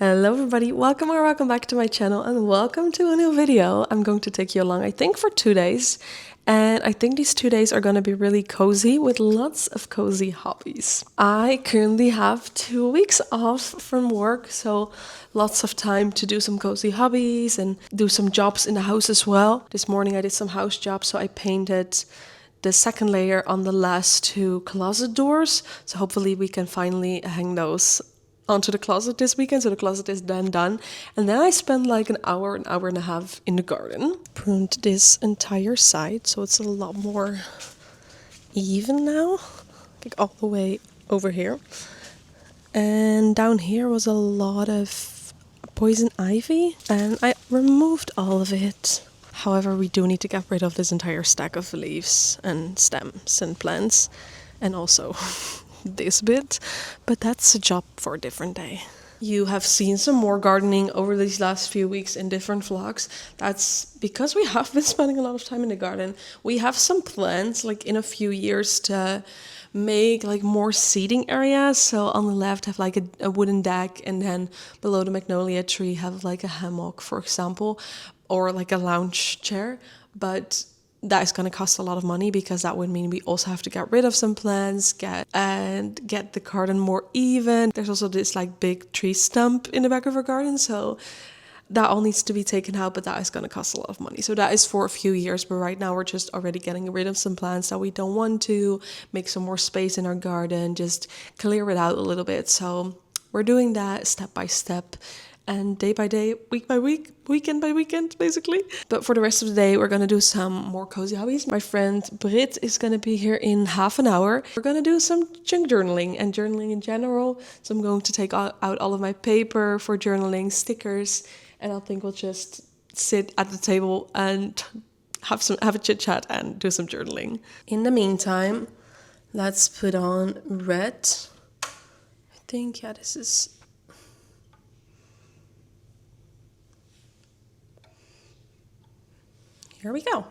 Hello everybody, welcome back to my channel and welcome to a new video. I'm going to take you along, I think for 2 days. And I think these 2 days are going to be really cozy with lots of cozy hobbies. I currently have 2 weeks off from work, so lots of time to do some cozy hobbies and do some jobs in the house as well. This morning I did some house jobs, so I painted the second layer on the last 2 closet doors. So hopefully we can finally hang those onto the closet this weekend, so the closet is then done. And then I spent like an hour and a half in the garden. Pruned this entire side so it's a lot more even now, like all the way over here. And down here was a lot of poison ivy and I removed all of it. However, we do need to get rid of this entire stack of leaves and stems and plants, and also this bit, but that's a job for a different day. You have seen some more gardening over these last few weeks in different vlogs. That's because we have been spending a lot of time in the garden. We have some plans like in a few years to make like more seating areas. So on the left have like a wooden deck, and then below the magnolia tree have like a hammock, for example, or like a lounge chair. But that is going to cost a lot of money because that would mean we also have to get rid of some plants, get the garden more even. There's also this like big tree stump in the back of our garden, so that all needs to be taken out, but that is going to cost a lot of money. So that is for a few years, but right now we're just already getting rid of some plants that we don't want to, make some more space in our garden, just clear it out a little bit. So we're doing that step by step. And day by day, week by week, weekend by weekend, basically. But for the rest of the day, we're going to do some more cozy hobbies. My friend Brit is going to be here in half an hour. We're going to do some junk journaling and journaling in general. So I'm going to take out all of my paper for journaling, stickers, and I think we'll just sit at the table and have a chit chat and do some journaling. In the meantime, let's put on red. I think, yeah, this is... Here we go.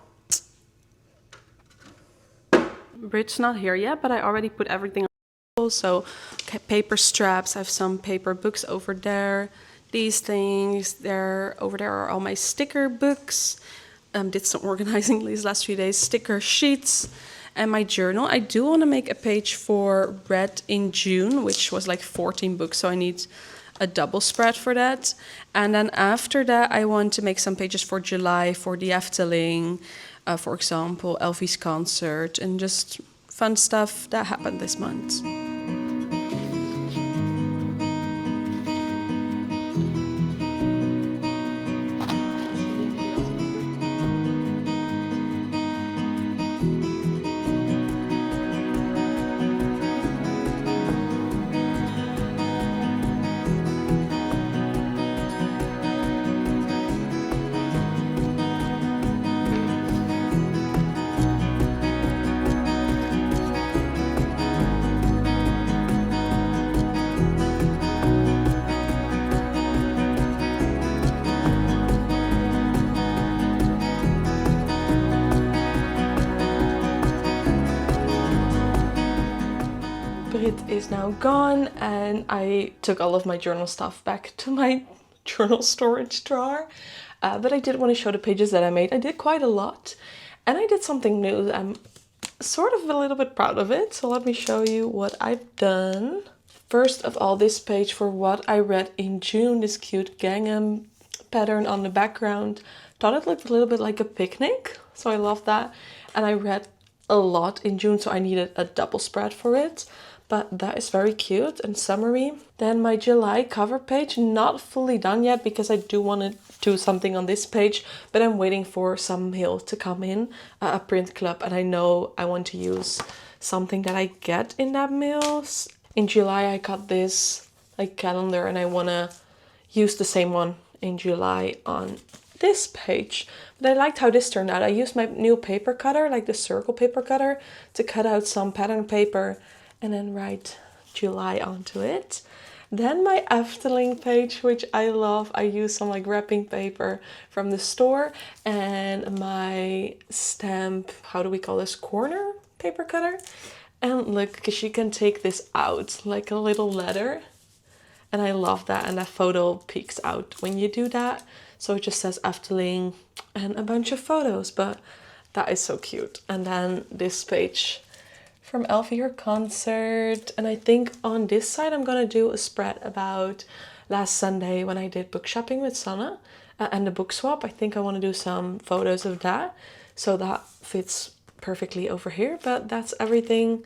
Brit's not here yet, but I already put everything on. So paper straps, I have some paper books over there. These things, over there are all my sticker books. Did some organizing these last few days. Sticker sheets and my journal. I do want to make a page for Red in June, which was like 14 books, so I need a double spread for that. And then after that, I want to make some pages for July for the Efteling, for example, Elfie's concert, and just fun stuff that happened this month. It is now gone, and I took all of my journal stuff back to my journal storage drawer. But I did want to show the pages that I made. I did quite a lot, and I did something new. I'm sort of a little bit proud of it, so let me show you what I've done. First of all, this page for what I read in June, this cute gingham pattern on the background. Thought it looked a little bit like a picnic, so I love that. And I read a lot in June, so I needed a double spread for it. But that is very cute and summery. Then my July cover page, not fully done yet because I do want to do something on this page, but I'm waiting for some mail to come in, a print club, and I know I want to use something that I get in that mail. In July I got this like calendar, and I want to use the same one in July on this page. But I liked how this turned out. I used my new paper cutter, like the circle paper cutter, to cut out some pattern paper and then write July onto it. Then my Efteling page, which I love. I use some like wrapping paper from the store and my stamp, how do we call this, corner paper cutter. And look, because you can take this out like a little letter. And I love that, and that photo peeks out when you do that. So it just says Efteling and a bunch of photos, but that is so cute. And then this page from Elfie, her concert. And I think on this side I'm gonna do a spread about last Sunday when I did book shopping with Sanne and the book swap. I think I want to do some photos of that. So that fits perfectly over here, but that's everything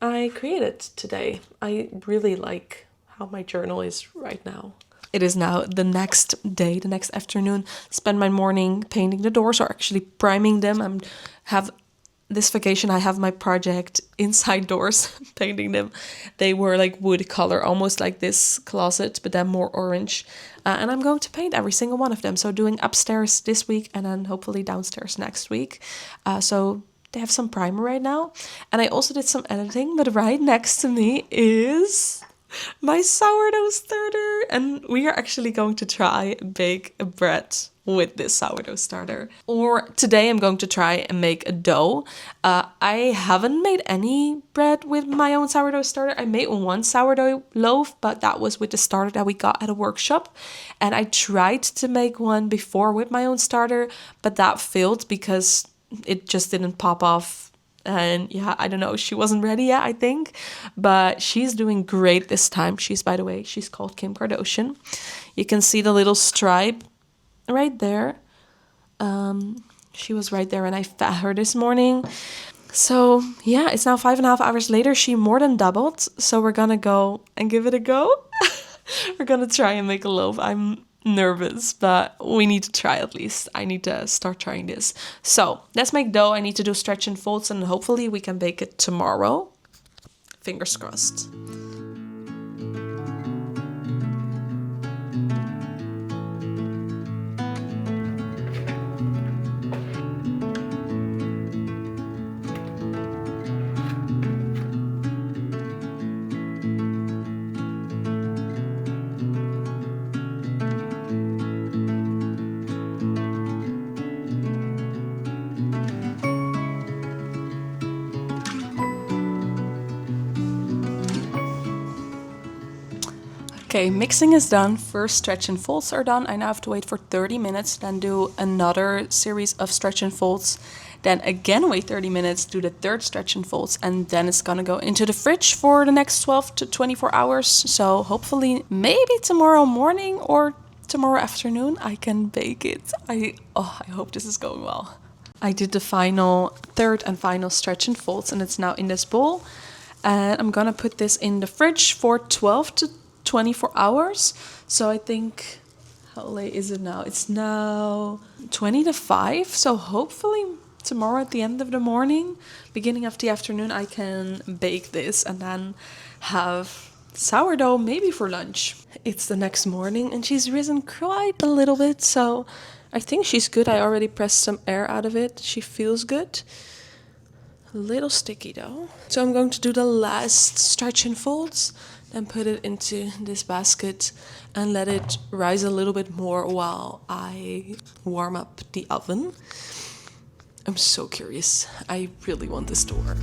I created today. I really like how my journal is right now. It is now the next day, the next afternoon. Spend my morning painting the doors, or actually priming them. This vacation, I have my project inside doors, painting them. They were like wood color, almost like this closet, but then more orange. And I'm going to paint every single one of them. So doing upstairs this week and then hopefully downstairs next week. So they have some primer right now. And I also did some editing, but right next to me is my sourdough starter, and we are actually going to try bake a bread with this sourdough starter. Or today I'm going to try and make a dough. I haven't made any bread with my own sourdough starter. I made one sourdough loaf, but that was with the starter that we got at a workshop. And I tried to make one before with my own starter, but that failed because it just didn't pop off. And yeah, I don't know, she wasn't ready yet, I think, but she's doing great this time. By the way, she's called Kim Kardashian. You can see the little stripe right there. She was right there when I fed her this morning. So yeah, it's now 5.5 hours later. She more than doubled. So we're gonna go and give it a go. We're gonna try and make a loaf. I'm nervous, but we need to try at least. I need to start trying this. So let's make dough. I need to do stretch and folds, and hopefully we can bake it tomorrow. Fingers crossed. Okay, mixing is done. First stretch and folds are done. I now have to wait for 30 minutes, then do another series of stretch and folds. Then again wait 30 minutes, do the third stretch and folds, and then it's gonna go into the fridge for the next 12 to 24 hours. So hopefully maybe tomorrow morning or tomorrow afternoon I can bake it. I hope this is going well. I did the third and final stretch and folds, and it's now in this bowl. And I'm gonna put this in the fridge for 12 to 24 hours. So I think, how late is it now? It's now 20 to 5. So hopefully tomorrow at the end of the morning, beginning of the afternoon, I can bake this and then have sourdough maybe for lunch. It's the next morning and she's risen quite a little bit. So I think she's good. I already pressed some air out of it. She feels good. A little sticky though. So I'm going to do the last stretch and folds. Then put it into this basket and let it rise a little bit more while I warm up the oven. I'm so curious. I really want this to work.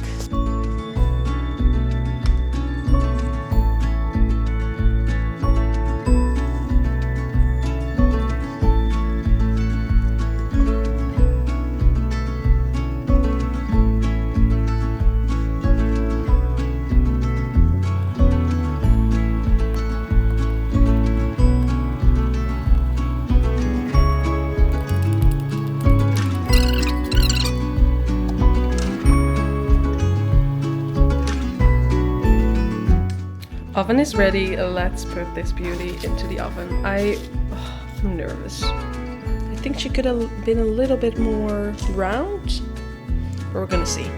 Oven is ready. Let's put this beauty into the oven. I'm nervous. I think she could have been a little bit more round, but we're gonna see.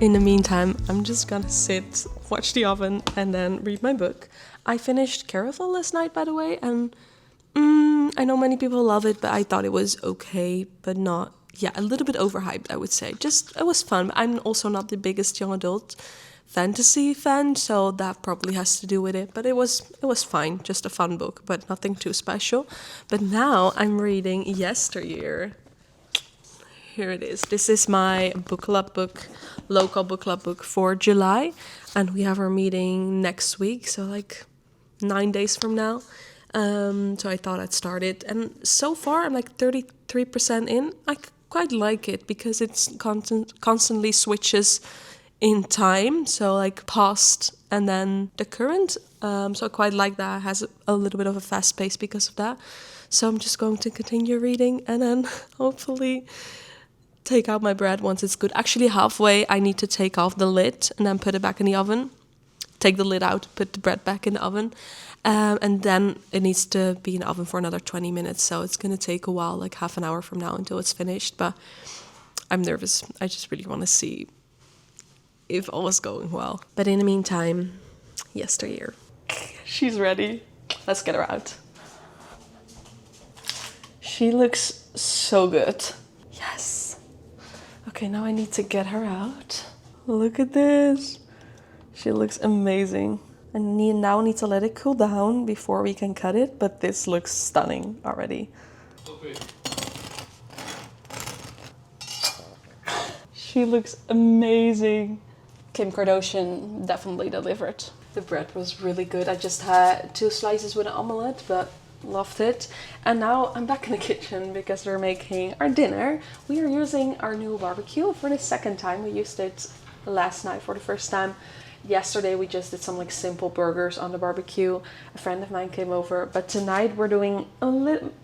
In the meantime, I'm just gonna sit, watch the oven, and then read my book. I finished Caraval last night, by the way, and I know many people love it, but I thought it was okay, but not, a little bit overhyped, I would say. It was fun. I'm also not the biggest young adult fantasy fan, so that probably has to do with it. But it was fine, just a fun book, but nothing too special. But now I'm reading Yesteryear. Here it is. This is my book club book, local book club book for July, and we have our meeting next week, so like 9 days from now. So I thought I'd start it, and so far I'm like 33% in. I quite like it because it's constantly switches in time, so like past and then the current. So I quite like that. It has a little bit of a fast pace because of that. So I'm just going to continue reading and then hopefully take out my bread once it's good. Actually, halfway I need to take off the lid and then put it back in the oven. Take the lid out, put the bread back in the oven. And then it needs to be in the oven for another 20 minutes. So it's going to take a while, like half an hour from now until it's finished. But I'm nervous. I just really want to see if all is going well. But in the meantime, Yesteryear. She's ready. Let's get her out. She looks so good. Yes. Okay, now I need to get her out. Look at this. She looks amazing. And now need to let it cool down before we can cut it, but this looks stunning already. Okay. She looks amazing. Kim Kardashian definitely delivered. The bread was really good. I just had 2 slices with an omelette, but loved it. And now I'm back in the kitchen because we're making our dinner. We are using our new barbecue for the second time. We used it last night for the first time. Yesterday we just did some like simple burgers on the barbecue. A friend of mine came over, but tonight we're doing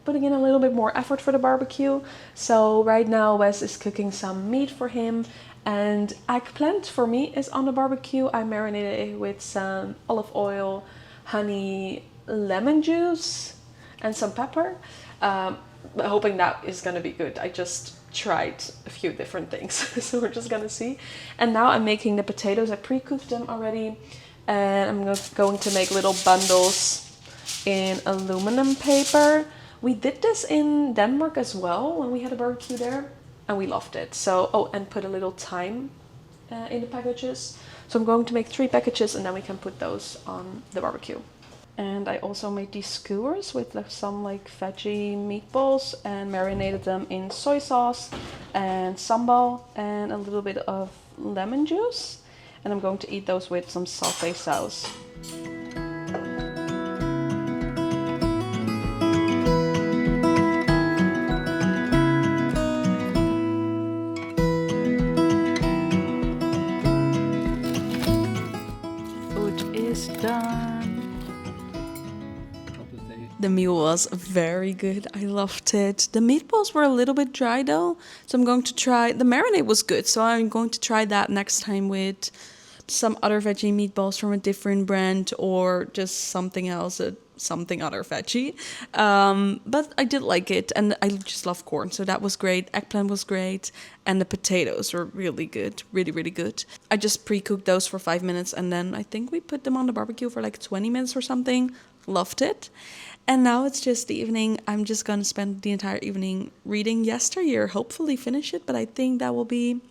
putting in a little bit more effort for the barbecue. So right now Wes is cooking some meat for him, and eggplant for me is on the barbecue. I marinated it with some olive oil, honey, lemon juice, and some pepper. Hoping that is gonna be good. I just tried a few different things, so we're just gonna see. And now I'm making the potatoes. I pre-cooked them already, and I'm going to make little bundles in aluminum paper. We did this in Denmark as well when we had a barbecue there, and we loved it. So, oh, and put a little thyme in the packages. So I'm going to make 3 packages, and then we can put those on the barbecue. And I also made these skewers with some like veggie meatballs and marinated them in soy sauce and sambal and a little bit of lemon juice. And I'm going to eat those with some sauté sauce. Food is done. The meal was very good. I loved it. The meatballs were a little bit dry though, so I'm going to try. The marinade was good, so I'm going to try that next time with some other veggie meatballs from a different brand or just something else, something other veggie. But I did like it, and I just love corn, so that was great. Eggplant was great, and the potatoes were really good, really, really good. I just pre-cooked those for 5 minutes, and then I think we put them on the barbecue for like 20 minutes or something. Loved it. And now it's just the evening. I'm just going to spend the entire evening reading Yesteryear. Hopefully finish it, but I think that will be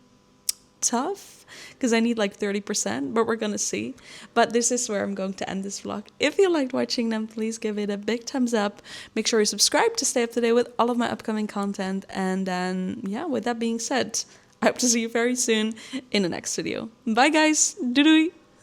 tough because I need like 30%, but we're going to see. But this is where I'm going to end this vlog. If you liked watching them, please give it a big thumbs up. Make sure you subscribe to stay up to date with all of my upcoming content. And then, yeah, with that being said, I hope to see you very soon in the next video. Bye, guys. Doei doei.